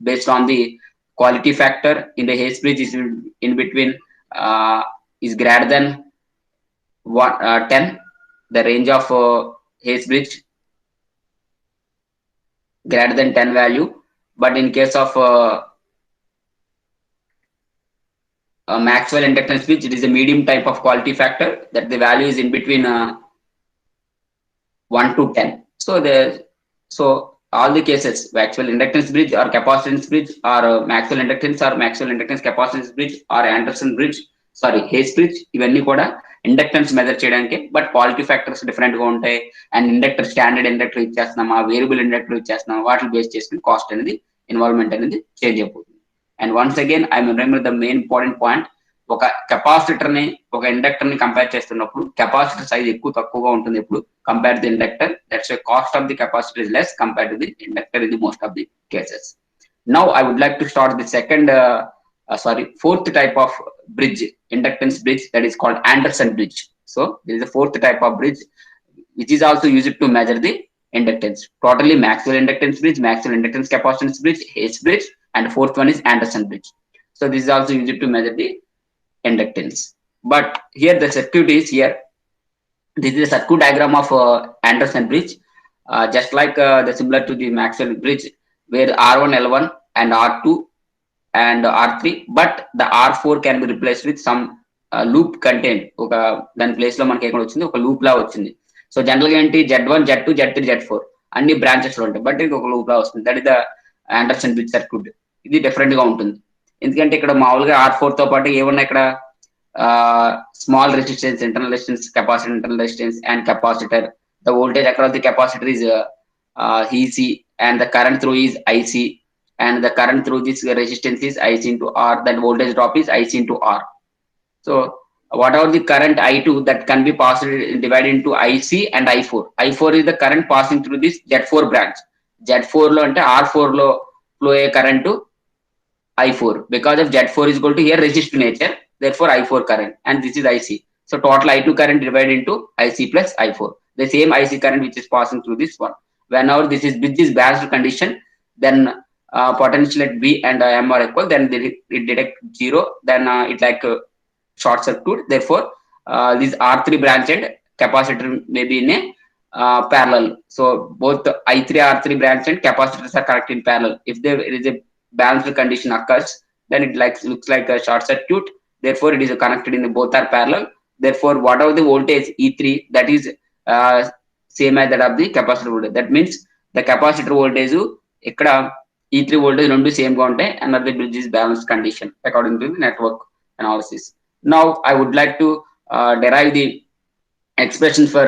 based on the quality factor in the Hayes bridge is in between is greater than 10. The range of Hayes bridge greater than 10 value, but in case of Maxwell inductance bridge, it is a medium type of quality factor that the value is in between 1 to 10. So all the cases, Maxwell inductance bridge or capacitance bridge or Maxwell inductance or Maxwell inductance capacitance bridge or Anderson bridge, sorry, Hayes bridge, ఇవన్నీ కూడా inductance measure చేయడానికి, but quality factors different గా ఉంటాయి. And inductor standard inductor ఇచ్చేస్తున్నామా, variable inductor ఇచ్చేస్తున్నామా, వాటిని base చేసుకుని cost అనేది, ఇన్వాల్వ్మెంట్ అనేది చేంజ్ అయిపోతుంది. And once again I remember the main important point, ఒక కెపాసిటర్ ని ఒక ఇండక్టర్ ని కంపేర్ చేస్తున్నప్పుడు కెపాసిటర్ సైజ్ ఎక్కువ తక్కువగా ఉంటుంది ఎప్పుడు compare the inductor. That's why cost of the capacitor is less compare to the inductor in the most of the cases. Now I would like to start the second fourth type of bridge, inductance bridge, that is called Anderson bridge. So there is a fourth type of bridge which is also used to measure the inductance. Totally Maxwell inductance bridge, Maxwell inductance capacitance bridge, Hayes bridge, and fourth one is Anderson bridge. So this is also used to measure the inductance. But here the circuit is here. This is a circuit diagram of Anderson bridge, just like the similar to the Maxwell bridge, where R1, L1 and R2 and R3, but the R4 can be replaced with some loop content. ఒక దాని place లో మనకి ఎక్కడ వచ్చింది, ఒక loop లా వచ్చింది. So general గా ఏంటి, Z1, Z2, Z3, Z4 అన్ని బ్రాంచెస్ లో ఉంటాయి, బట్ ఇది ఒక లూప్ లా వస్తుంది. That is the Anderson bridge circuit. ఇది డిఫరెంట్ గా ఉంటుంది, ఎందుకంటే ఇక్కడ మామూలుగా R4 తో పాటు ఏమన్నా ఇక్కడ small resistance, internal resistance, capacitor, internal resistance and capacitor. The voltage across the capacitor is EC and the current through is IC, and the current through this resistance is IC into R. That voltage drop is IC into R. So whatever the current I2 that can be passed divided into IC and I4. I4 is the current passing through this Z4 branch. Z4 lo ante R4 lo flow a current to I4, because of Z4 is equal to here resistive nature, therefore I4 current, and this is IC. So total I2 current divided into IC plus I4. The same IC current which is passing through this one. Whenever this is balanced condition, then potential at B and M are equal, then it detect 0, then it like short circuit. Therefore this R3 branch and capacitor may be in a parallel. So both I3 R3 branch and capacitors are connected in parallel. If there is a balanced condition occurs, then it looks like a short circuit. Therefore it is connected in both are parallel. Therefore whatever the voltage E3, that is same as that of the capacitor voltage. That means the capacitor voltage ikkada E3 voltage రెండు same గా ఉంటాయి, and the bridge is balanced condition according to the network analysis. Now I would like to derive the expression for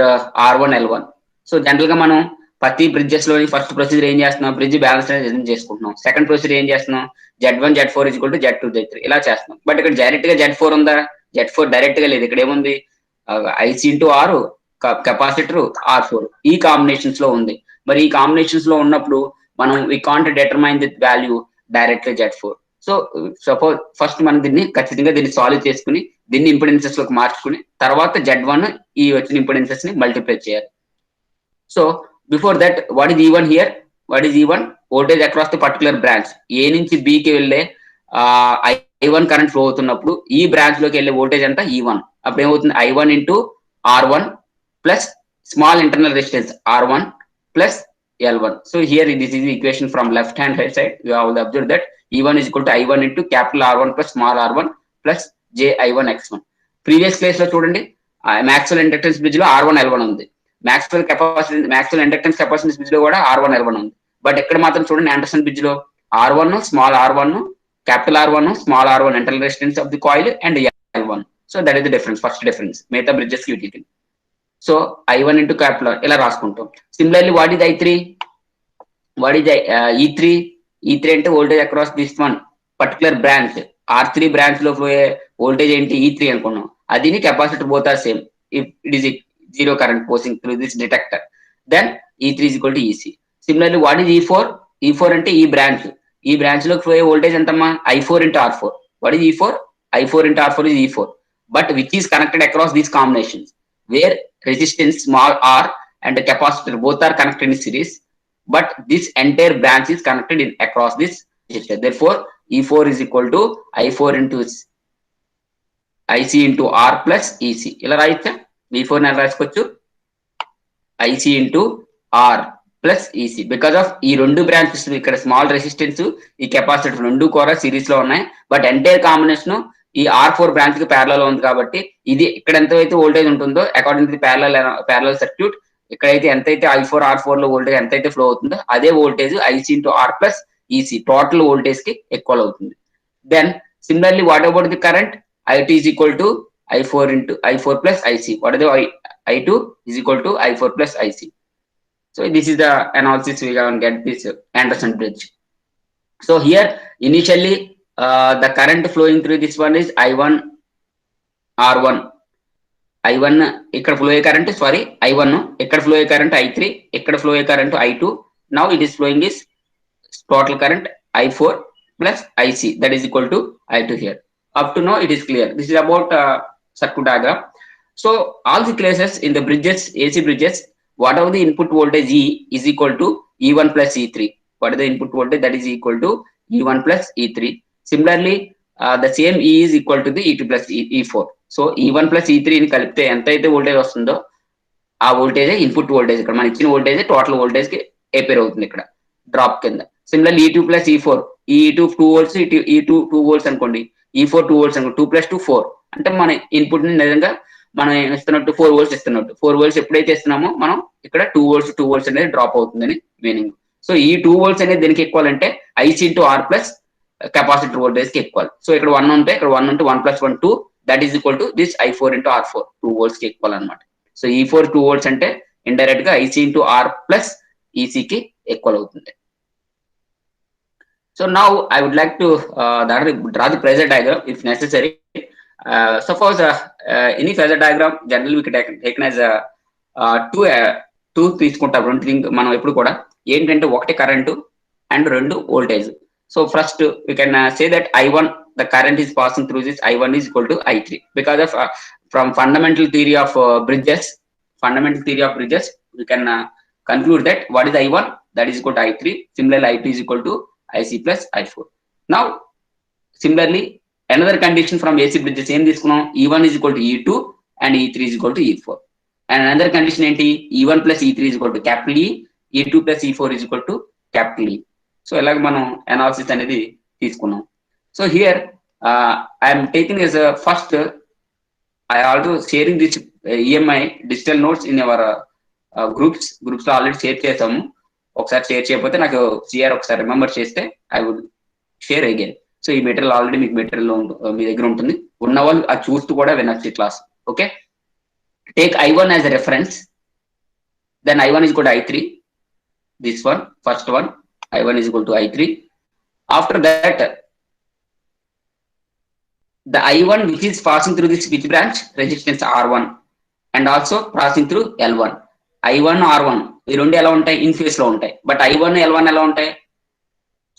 R1, L1. So general గా మనం ప్రతి bridges లోని first procedure ఏం చేస్తున్నాం, bridge balance అనేది చేసుకుంటున్నాం. సెకండ్ ప్రొసీజర్ ఏం చేస్తున్నాం, Z1, Z4 is equal to Z2, Z3 ఇలా చేస్తున్నాం. బట్ ఇక్కడ డైరెక్ట్ గా Z4 ఉందా, Z4 డైరెక్ట్ గా లేదు. ఇక్కడ ఏముంది, IC into R, capacitor R4, ఈ కాంబినేషన్స్ లో ఉంది. మరి ఈ కాంబినేషన్స్ లో ఉన్నప్పుడు మనం we can't determine the value directly Z4. So suppose first మనం దీన్ని ఖచ్చితంగా దీన్ని సాల్వ్ చేసుకుని దీన్ని ఇంపిడెన్సెస్ లోకి మార్చుకుని తర్వాత Z1 ఈ వచ్చిన ఇంపిడెన్సెస్ ని మల్టిప్లై చేయాలి. So before that what is E1 here, what is E1, voltage across the particular branch. A నుంచి B కి వెళ్ళే I1 కరెంట్ ఫ్లో అవుతున్నప్పుడు ఈ బ్రాంచ్ లోకి వెళ్ళే వోల్టేజ్ అంతా E1. అప్పుడు ఏమవుతుంది, I1 into R1 plus small internal resistance R1 plus L1. So here this is the equation from left hand side. You have observed that E1 is equal to I1 into capital R1 plus small r1 plus j I1 x1. Previous class లో చూడండి, Maxwell inductance bridge లో R1 L1 ఉంది, Maxwell inductance capacitance bridge లో కూడా R1 L1 ఉంది. But ఇక్కడ మాత్రం చూడండి, ఆండర్సన్ బ్రిడ్జ్ లో R1 small r1 capital R1 small r1 internal resistance of the coil and L1. So that is the difference, first difference. మిగతా bridges కి utility. So I1 into capital ఇలా రాసుకుంటాం. Similarly what is I3, what is E3, E3 అంటే voltage across this one particular branch. R3 branch లో voltage ఏంటి, E3 అనుకున్నాం. అది capacitor both are same. If it is zero current passing through this detector, then E3 is equal to EC. Similarly what is E4, E4 అంటే ఈ branch లో voltage ఎంతమ్మా, I4 into R4. What is E4, I4 into R4 is E4, but which is connected across these combinations where resistance small r and the capacitor both are connected in series, but this entire branch is connected in across this resistor. Therefore, E4 is equal to I4 into IC into R plus EC. ఇలా రాయొచ్చా? V4 ని ఎలా రాసుకోవచ్చు? IC into R plus EC. Because of ఈ రెండు branches ఇక్కడ small resistance ఈ capacitor రెండు కూడా సిరీస్ లో ఉన్నాయి. బట్ ఎంటైర్ కాంబినేషన్ ఈ R4 బ్రాంచ్ కి ప్యారలల్ ఉంది కాబట్టి ఇది ఇక్కడ ఎంతైతే వోల్టేజ్ ఉంటుందో అకార్డింగ్ టు ప్యారలల్ సర్క్యూట్ ఇక్కడైతే ఎంతైతే I4 R4 లో వోల్టేజ్ ఎంతైతే ఫ్లో అవుతుందో అదే voltage IC into R plus EC total voltage కి ఈక్వల్ అవుతుంది. Then similarly what about the current? IT is equal to I4 into I4 plus IC. What is the I2 is equal to I4 plus IC. So this is the analysis we can get this Anderson bridge. So here initially the current flowing through this one is I1 R1. I1 ఇక్కడ flow అయ్యే current I1 ఇక్కడ flow అయ్యే current I3 ఇక్కడ flow అయ్యే current I2. Now it is flowing is total current I4 plus IC that is equal to I2 here. Up to now it is clear. This is about circuit diagram. So all the cases in the bridges, AC bridges, whatever the input voltage E is equal to E1 plus E3. What is the input voltage? That is equal to E1 plus E3. Similarly, the same E is equal to the E2 plus E4. So E1 plus E3 ని కలిపితే ఎంత అయితే voltage వస్తుందో ఆ voltage input voltage ఇక్కడ మన ఇచ్చిన voltage total voltage కి ఏపేర్ అవుతుంది ఇక్కడ డ్రాప్ కింద. Similarly E2 plus E4, E2 2 volts, E2 2 volts అనుకోండి, E4 2 volts అనుకోండి, 2 plus 2 4 అంటే మన ఇన్పుట్ ని నిజంగా మనం ఇస్తున్నట్టు 4 volts ఇస్తున్నట్టు 4 volts ఎప్పుడైతే ఇస్తున్నామో మనం ఇక్కడ 2 volts అనేది డ్రాప్ అవుతుందని మీనింగ్. సో ఈ 2 volts అనేది దేనికి ఈక్వల్ అంటే IC into R plus capacitor voltage కి ఈక్వల్. సో ఇక్కడ 1 ఉంటే ఇక్కడ 1 ఉంటే 1 plus 1 2 that is equal to this I4 into R4 2 volts కి ఈక్వల్ అనమాట. సో E4 2 volts అంటే ఇండైరెక్ట్ గా IC into R plus EC కి ఈక్వల్ అవుతుంది. So now I would like to draw the phasor diagram if necessary. Suppose any phasor diagram generally we can take as two తీసుకుంటాం. రెండు thing మనం ఎప్పుడు కూడా ఏంటంటే ఒకటి కరెంటు అండ్ రెండు voltage. So first we can say that I1 the current is passing through this I1 is equal to I3 because of from fundamental theory of bridges we can conclude that what is I1 that is equal to I3. Similarly I2 is equal to IC plus I4. Now similarly another condition from AC bridges ఏం తీసుకున్నాం, E1 is equal to E2 and E3 is equal to E4. And another condition ఏంటి, E1 plus E3 is equal to capital E, E2 plus E4 is equal to capital E. So ఇలాగ మనం analysis అనేది తీసుకున్నాం. So here I'm taking as a first I also sharing this EMI digital notes in our groups లో already share చేసాము. ఒకసారి share చేయకపోతే నాకు CR ఒకసారి రిమెంబర్ చేస్తే I would share again. So ఈ మెటీరియల్ ఆల్రెడీ మీకు మెటీరియల్ మీ దగ్గర ఉంటుంది, ఉన్న వాళ్ళు అది చూస్తూ కూడా వినొచ్చు ఈ class. Okay, take I1 as a reference, then I1 is equal to I3. This one, first one, I1 is equal to I3. After that, the I1 which is passing through this which branch? Resistance R1 and also passing through L1. I1 R1 ఈ రెండు ఎలా ఉంటాయి, in phase లో ఉంటాయి. But I1 L1 ఎలా ఉంటాయి,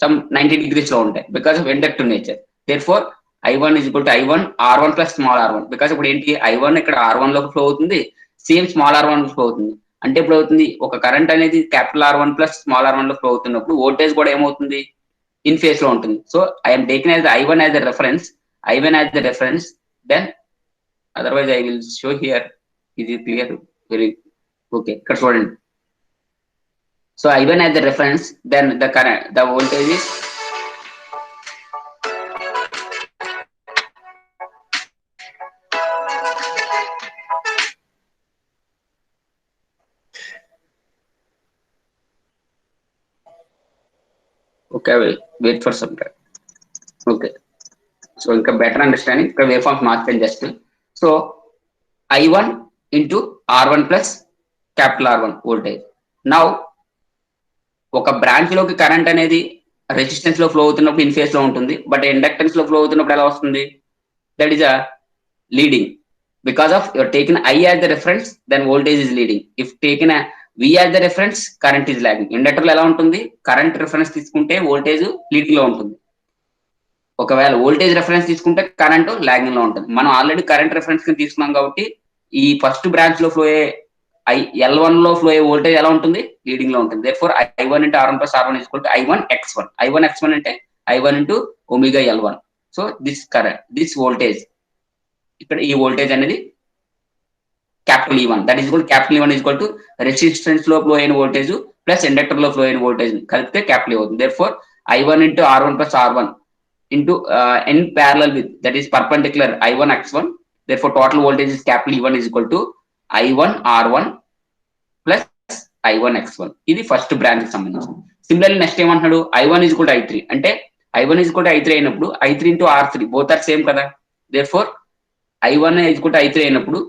some 90 degrees లో ఉంటాయి because of inductive nature. Therefore I1 is equal to I1 R1 plus small r1. Because ఇప్పుడు ఏంటి, I1 ఇక్కడ R1 లోకి ఫ్లో అవుతుంది, సేమ్ స్మాల్ r1 ఫ్లో అవుతుంది. అంటే ఇప్పుడు అవుతుంది ఒక కరెంట్ అనేది capital R1 plus small r1 లో ఫ్లో అవుతున్నప్పుడు వోల్టేజ్ కూడా ఏమవుతుంది, ఇన్ ఫేస్ లో ఉంటుంది. So I'm taking as I1 as the reference, then otherwise I will show here. Is it clear? Very okay, ఇక్కడ చూడండి. So I1 as the reference, then the current, the voltage is okay. Wait for some time. Okay, so ఇంకా better understanding ఇక్కడ wave forms మార్చాను just. So I1 into R1 plus capital R1 voltage. Now ఒక branch లోకి current అనేది resistance లో flow అవుతున్నప్పుడు in phase లో ఉంటుంది, బట్ ఇండక్టెన్స్ లో ఫ్లో అవుతున్నప్పుడు ఎలా వస్తుంది, that is a leading. Because of your taken I as the reference, then voltage is leading. If taken a V as the reference, current is lagging. Inductor లో ఎలా ఉంటుంది, current reference తీసుకుంటే voltage leading లో ఉంటుంది, ఒకవేళ voltage reference తీసుకుంటే current logging లో ఉంటుంది. మనం ఆల్రెడీ కరెంట్ రెఫరెన్స్ కింద తీసుకున్నాం కాబట్టి ఈ ఫస్ట్ బ్రాంచ్ లో ఫ్లో అయ్యే L1 లో ఫ్లో అయ్యే వోల్టేజ్ ఎలా ఉంటుంది, లీడింగ్ లో ఉంటుంది. Therefore I1 into R1 plus R1 is equal to I1 X1. I1 X1 అంటే I1 into omega L1. So this current, this voltage, ఇక్కడ ఈ వోల్టేజ్ అనేది capital E1, that is equal capital E1 is equal to resistance లో flow అయిన voltage plus inductor లో flow అయిన voltage కలిపితే capital అవుతుంది. Therefore I1 into R1 plus R1 into in parallel with, that is perpendicular I1 X1, therefore total voltage is capital E1 is equal to I1 R1 plus I1 X1. ఇది first branch కి సంబంధించి. Similarly next ఏమంటున్నాడు, I1 is equal to I3, అంటే I1 is equal to I3 అయినప్పుడు I3 into R3 both are same కదా. Therefore I1 is equal to I3 అయినప్పుడు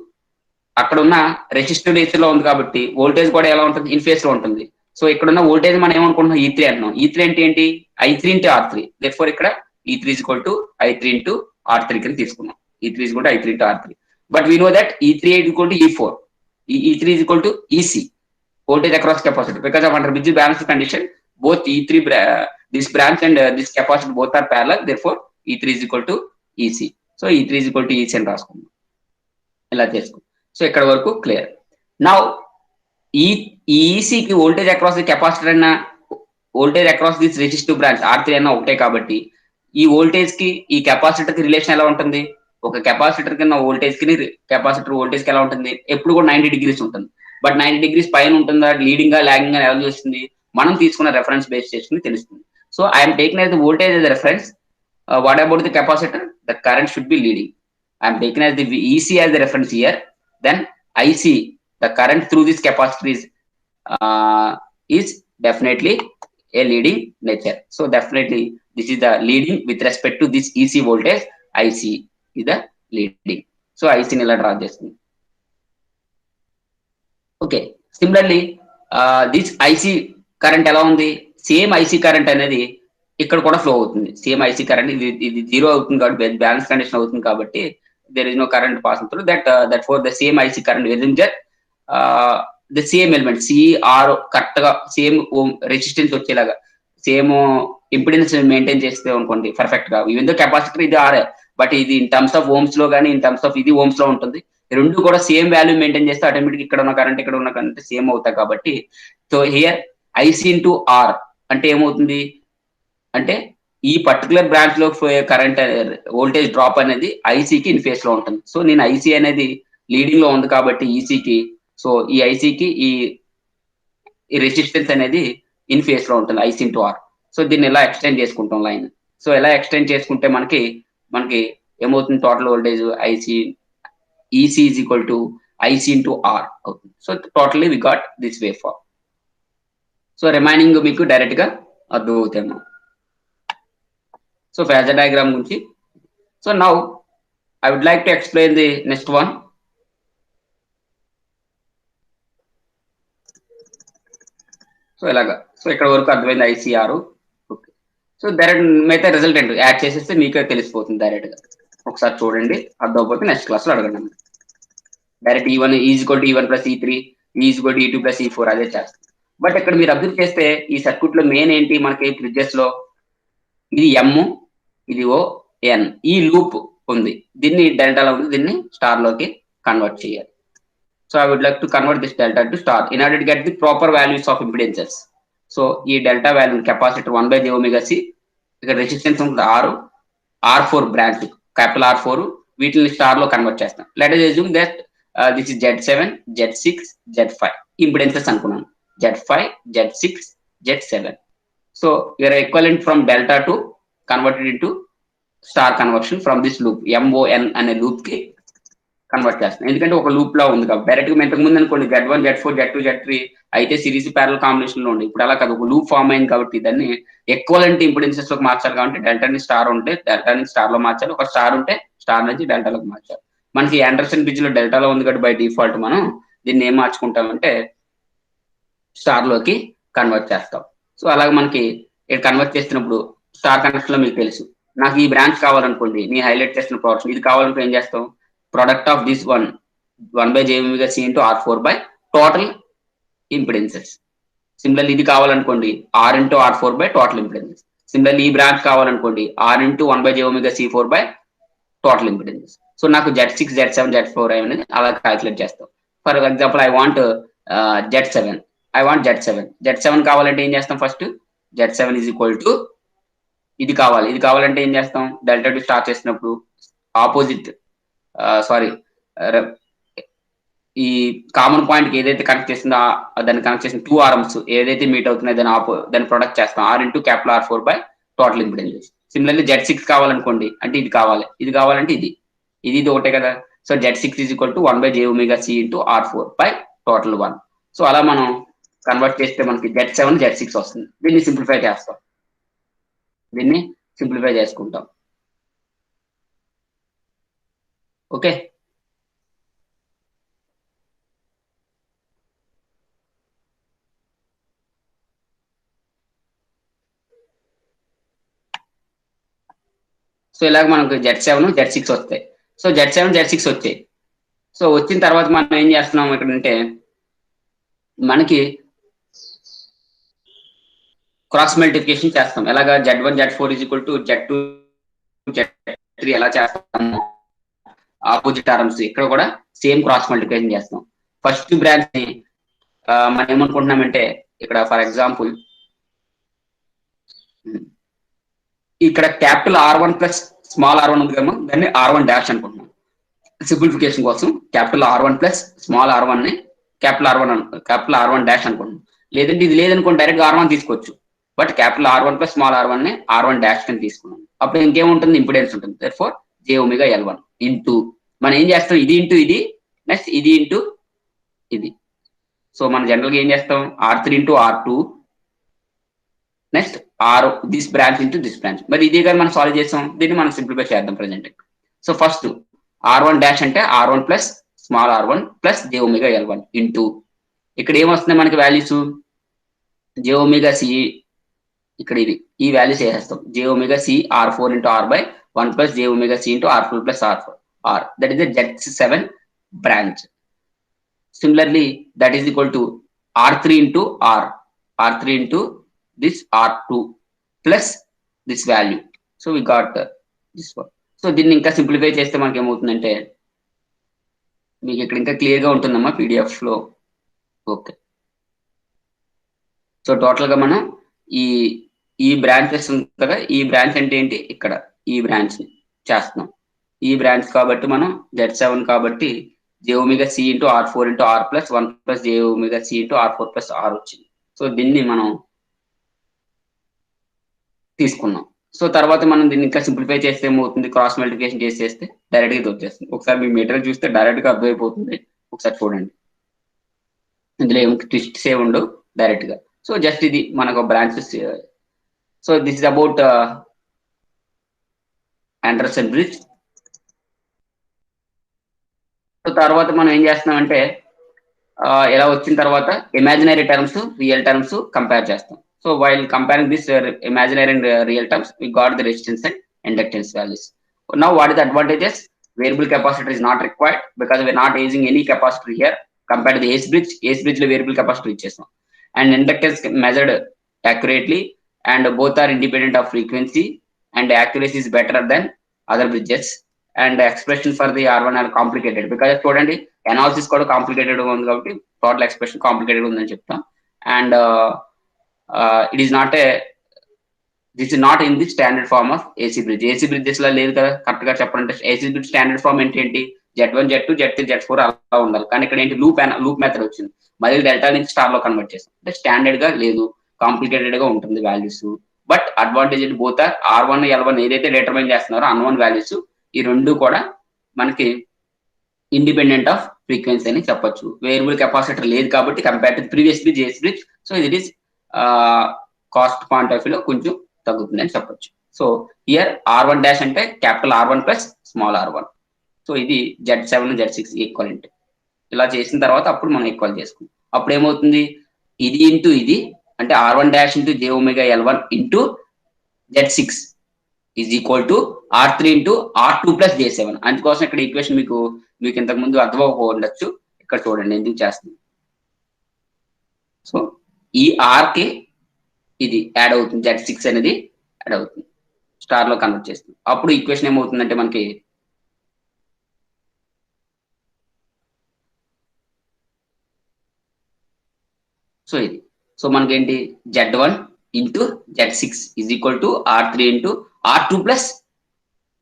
అక్కడ ఉన్న రెసిస్టివ్ నేచర్ లో ఉంది కాబట్టి వోల్టేజ్ కూడా ఎలా ఉంటుంది, ఇన్ ఫేస్ లో ఉంటుంది. సో ఇక్కడ ఉన్న వోల్టేజ్ మనం ఏమనుకుంటున్నాం, E3 అంటున్నాం. E3 అంటే ఏంటి, I3 into R3. దేర్ఫోర్ ఇక్కడ E3 is equal to I3 into R3 కింద తీసుకున్నాం. E3 is equal to I3 into R3. But we know that E3 is equal to E4. E3 is equal to EC, voltage across capacitor. Because of under Bridge balance condition, both E3 this branch and this capacitor both are parallel. Therefore, E3 is equal to EC. So E3 is equal to EC అని రాసుకుందాం. ఇలా చేసుకుందాం. So ఇక్కడ వరకు clear. Now ఈ ఈసీకి voltage across the capacitor అన్న voltage across this resistive branch R3 అన్న ఒకటే కాబట్టి ఈ వోల్టేజ్ కి ఈ కెపాసిటర్ కి రిలేషన్ ఎలా ఉంటుంది, ఒక కెపాసిటర్ కింద వోల్టేజ్ కి కెపాసిటర్ వోల్టేజ్ కి ఎలా ఉంటుంది, ఎప్పుడు కూడా 90 డిగ్రీస్ ఉంటుంది. బట్ 90 డిగ్రీస్ పైన ఉంటుందా, లీడింగ్ గా లాగింగ్ గా ఎలా చూస్తుంది, మనం తీసుకున్న రెఫరెన్స్ బేస్ చేసుకుని తెలుస్తుంది. So I'm taking as the voltage as a reference. What about the capacitor? The current should be leading. I am taking as the EC as the reference here. Then IC, the current through this capacitor is definitely a leading nature. So definitely this is the leading with respect to this EC voltage. IC is the leading. So IC ni ila draw chestunna. Okay. Similarly, this IC current ఎలా ఉంది, same IC current అనేది ఇక్కడ కూడా flow అవుతుంది. Same IC current ఇది zero అవుతుంది కాబట్టి balance condition అవుతుంది కాబట్టి there is no current passing through that for the same IC current within that the same element CR correct గా సేమ్ రెసిస్టెన్స్ వచ్చేలాగా సేమ్ ఇంపిడెన్స్ మెయింటైన్ చేస్తే అనుకోండి పర్ఫెక్ట్ గా. ఈవెన్ దో కెపాసిటర్ ఇది ఆర్ఏ, బట్ ఇది in terms of Ohm's లో కానీ in terms of ఇది ఓమ్స్ లో ఉంటుంది. రెండు కూడా సేమ్ వాల్యూ మెయింటైన్ చేస్తే ఆటోమేటిక్ ఇక్కడ ఉన్న కరెంట్ ఇక్కడ ఉన్న కరెంట్ సేమ్ అవుతాయి కాబట్టి. So here IC into R అంటే ఏమవుతుంది అంటే ఈ పర్టికులర్ బ్రాంచ్ లో కరెంట్ వోల్టేజ్ డ్రాప్ అనేది ఐసీకి ఇన్ ఫేస్ లో ఉంటుంది. సో నేను ఐసీ అనేది లీడింగ్ లో ఉంది కాబట్టి ఈసీకి, సో ఈ ఐసీకి ఈ రెసిస్టెన్స్ అనేది ఇన్ ఫేస్ లో ఉంటుంది ఐసీ ఇంటూ ఆర్. సో దీన్ని ఎలా ఎక్స్టెండ్ చేసుకుంటాం లైన్. సో ఎలా ఎక్స్టెండ్ చేసుకుంటే మనకి ఏమవుతుంది, total voltage IC EC is equal to IC into R అవుతుంది. So totally we got this way far. So remaining మీకు డైరెక్ట్ గా అర్థం అవుతాము. So phasor diagram gurinchi. So now I would like to explain the next one. So elaga, so ikkada varaku ardhamaindi ICR. Okay. So direct mighta resultant add cheseste meeku telisipotundi direct ga. Okasari chudandi, ardhavapothe next class lo adagandi. Direct E1 is equal to E1 plus E3, E is equal to E2 plus E4 అదే చేస్తాం. But ఇక్కడ మీరు observe చేస్తే ఈ circuit లో main ఏంటి, మనకి bridges లో ఇది M, ఇది O, N, ఈ లూప్ ఉంది. దీన్ని డెల్టాలో ఉంది, దీన్ని స్టార్ లోకి కన్వర్ట్ చేయాలి. So I would like to convert this delta to star in order to get the proper values of impedances. So ఈ డెల్టా వాల్యూ కెపాసిటర్ 1/j⍵c, ఇక్కడ రెసిస్టెన్స్ ఉంటుంది R4 బ్రాంచ్ క్యాపిటల్ R4, వీటిని star లో convert చేస్తాం. Let us assume that this is Z7, Z6, Z5 impedances అనుకున్నాను. Z5, Z6, Z7. So we are equivalent from delta to converted into star conversion from this loop MON అనే loop కి convert చేస్తాం. ఎందుకంటే ఒక loop లో ఉంది కాబట్టి. Direct గా ఇంతకు ముందు అనుకోండి Z1, Z4, Z2, Z3 అయితే సిరీస్ ప్యారల్ కాంబినేషన్ లో ఉంది. ఇప్పుడు అలా కాదు, ఒక లూప్ ఫామ్ అయింది కాబట్టి దాన్ని ఈక్వలెంట్ ఇంపిడెన్సెస్ లోకి మార్చాలి. కాబట్టి డెల్టాని స్టార్ ఉంటే డెల్టాని స్టార్ లో మార్చాలి, ఒక స్టార్ ఉంటే స్టార్ నుంచి డెల్టాలోకి మార్చాలి. మనకి ఆండర్సన్ బ్రిడ్జ్ లో డెల్టాలో ఉంది కాబట్టి బై డిఫాల్ట్ మనం దీన్ని ఏం మార్చుకుంటామంటే స్టార్ లోకి కన్వర్ట్ చేస్తాం. సో అలాగే మనకి ఇక్కడ కన్వర్ట్ చేసినప్పుడు స్టార్ కనెక్షన్ లో మీకు తెలుసు, నాకు ఈ బ్రాంచ్ కావాలనుకోండి, నీ హైలైట్ చేసిన ప్రొడక్ట్స్ ఇది కావాలంటే ఏం చేస్తాం, product of this 1/j⍵c into R4 by total impedances. Similarly ఇది కావాలనుకోండి R into R4 by total impedances. Similarly ఈ బ్రాంచ్ కావాలనుకోండి R into 1/j⍵c4 by total impedances. So నాకు Z6, Z7, Z4 అనేది అలా క్యాలిక్యులేట్ చేస్తాం. For example I want Z7 కావాలంటే ఏం చేస్తాం, first Z7 is equal to ఇది కావాలి. ఇది కావాలంటే ఏం చేస్తాం? డెల్టా టు స్టార్ చేసినప్పుడు ఆపోజిట్ సారీ ఈ కామన్ పాయింట్ కి ఏదైతే కనెక్ట్ చేసిందో దాన్ని కనెక్ట్ చేసిన 2 ఆర్మ్స్ ఏదైతే మీట్ అవుతున్నాయో దాన్ని ప్రొడక్ట్ చేస్తాం. R into capital R4 by total impedance. Similarly Z6 కావాలనుకోండి అంటే ఇది కావాలి. ఇది కావాలంటే ఇది. ఇది ఒకటే కదా. So Z6 is equal to 1 by J omega C into R4 by total 1. So అలా మనం కన్వర్ట్ చేస్తే మనకి Z7 Z6 వస్తుంది. దీన్ని సింప్లిఫై చేస్తాం. దీన్ని సింప్లిఫై చేసుకుంటాం. ఓకే. సో ఇలాగ మనకు Z7 Z6 వస్తాయి. సో Z7 Z6 వచ్చాయి. సో వచ్చిన తర్వాత మనం ఏం చేస్తున్నాం ఇక్కడ అంటే మనకి క్రాస్ మల్టిప్లికేషన్ చేస్తాం. ఎలాగా Z1 Z4 is equal to Z2 Z3 ఎలా చేస్తాము ఆపోజిట్ టర్మ్స్ ఇక్కడ కూడా సేమ్ క్రాస్ మల్టిప్లికేషన్ చేస్తాం. ఫస్ట్ బ్రాంచ్ ని మనం ఏమనుకుంటున్నామంటే ఇక్కడ ఫర్ ఎగ్జాంపుల్ ఇక్కడ capital R1 plus small R1 ఉంది కదా, దాన్ని R1 డాష్ అనుకుంటున్నాం. సింప్లిఫికేషన్ కోసం capital R1 plus small R1 ని క్యాపిటల్ R1 డాష్ అనుకుంటున్నాం. లేదంటే ఇది లేదనుకోండి డైరెక్ట్ R1 తీసుకోవచ్చు. But capital R1 plus small R1 ని R1 డాష్ కింద తీసుకున్నాం. అప్పుడు ఇంకేముంటుంది? ఇంపిడెన్స్ ఉంటుంది. Therefore J omega L1 into మనం ఏం చేస్తాం? ఇది ఇంటూ ఇది, నెక్స్ట్ ఇది ఇంటూ ఇది. సో మనం జనరల్గా ఏం చేస్తాం? R3 into R2 next this branch into this branch. మరి ఇదే కానీ మనం సాల్వ్ చేస్తాం. దీన్ని మనం సింప్లిఫై చేద్దాం present. So first R1 dash అంటే R1 plus small R1 plus J omega L1 into ఇక్కడ ఏమొస్తున్నాయి మనకి వాల్యూస్? J ఒమేగా C ఇక్కడ ఇది ఈ వాల్యూస్ వేసేస్తాం. J omega C R4 into R by 1 plus J omega C into R4 plus R that is the Z7 branch. Similarly, that is equal to R3 into R3 into this R2 plus this value. So we got this one. So దీన్ని ఇంకా simplify చేస్తే మనకి ఏమవుతుందంటే మీకు ఇక్కడ ఇంకా clear గా ఉంటుందమ్మా PDF లో. ఓకే. సో టోటల్ గా మనం ఈ బ్రాంచెస్ కదా, ఈ బ్రాంచ్ అంటే ఏంటి? ఇక్కడ ఈ బ్రాంచ్ ని చేస్తున్నాం. ఈ బ్రాంచ్ కాబట్టి మనం Z7 కాబట్టి J omega C into R4 into R plus 1 plus J omega C into R4 plus R వచ్చింది. సో దీన్ని మనం తీసుకున్నాం. సో తర్వాత మనం దీన్ని ఇంకా సింప్లిఫై చేస్తే ఏమవుతుంది? క్రాస్ మల్టిప్లికేషన్ చేసేస్తే డైరెక్ట్ గా ఇది వచ్చేస్తుంది. ఒకసారి మీ మెటీరియల్ చూస్తే డైరెక్ట్ గా అర్థమైపోతుంది. ఒకసారి చూడండి, ఇందులో ఏం ట్విస్ట్స్ ఏ ఉండవు, డైరెక్ట్ గా. సో జస్ట్ ఇది మనకు branches. So this is about Anderson bridge. So తర్వాత మనం ఏం చేస్తున్నామంటే ఎలా వచ్చిన తర్వాత imaginary terms real terms compare చేస్తాం. So while comparing this imaginary and real terms we got the resistance and inductance values. Now what is the advantages? Variable capacitor is not required because we are not using any capacitor here compared to the ACE bridge. ACE bridge లో variable capacitor ఇచ్చేస్తాం. And inductance measured accurately and both are independent of frequency and accuracy is better than other bridges. And expression for the R1 are complicated because చూడండి analysis కూడా complicated ఉంది కాబట్టి total expression complicated ఉందని చెప్తాం. And it is not this is not in the standard form of AC bridge. AC bridges లో లేదు కదా. Correct గా చెప్పాలంటే ఏసీ బ్రిడ్జ్ స్టాండర్డ్ ఫార్మ్ ఏంటి? Z1 Z2 Z3 Z4 అలా ఉండాలి. కానీ ఇక్కడ ఏంటి? లూప్ మెథడ్ వచ్చింది. మళ్ళీ డెల్టా నుంచి స్టార్ లో కన్వర్ట్ చేస్తాం. అంటే స్టాండర్డ్ గా లేదు, కాంప్లికేటెడ్ గా ఉంటుంది వాల్యూస్. బట్ అడ్వాంటేజ్ ఏంటి? బోత్ R1 L1 ఏదైతే డిటర్మైన్ చేస్తున్నారో అన్వన్ వాల్యూస్ ఈ రెండు కూడా మనకి ఇండిపెండెంట్ ఆఫ్ ఫ్రీక్వెన్సీ అని చెప్పొచ్చు. వేరియబుల్ కెపాసిటర్ లేదు కాబట్టి compare to previous bridge AC bridge. So it is cost point of view లో కొంచెం తగ్గుతుంది అని చెప్పొచ్చు. సో హియర్ R1 డాష్ అంటే capital R1 plus small R1. So ఇది Z7 Z6 ఈక్వలెంట్. ఇలా చేసిన తర్వాత అప్పుడు మనం ఈక్వల్ చేసుకుంటాం. అప్పుడు ఏమవుతుంది? ఇది ఇంటూ ఇది అంటే R1 dash into J omega L1 into Z6 is equal to R3 into R2 plus J7. అందుకోసం ఇక్కడ ఈక్వేషన్ మీకు ఇంతకు ముందు అర్థమవుకోవచ్చు. ఇక్కడ చూడండి ఎందుకు చేస్తుంది. సో ఈ R కి ఇది యాడ్ అవుతుంది, Z6 అనేది యాడ్ అవుతుంది, స్టార్ లో కన్వర్ట్ చేస్తుంది. అప్పుడు ఈక్వేషన్ ఏమవుతుందంటే మనకి సో ఇది. సో మనకేంటి? Z1 into Z6 is equal to R3 into R2 plus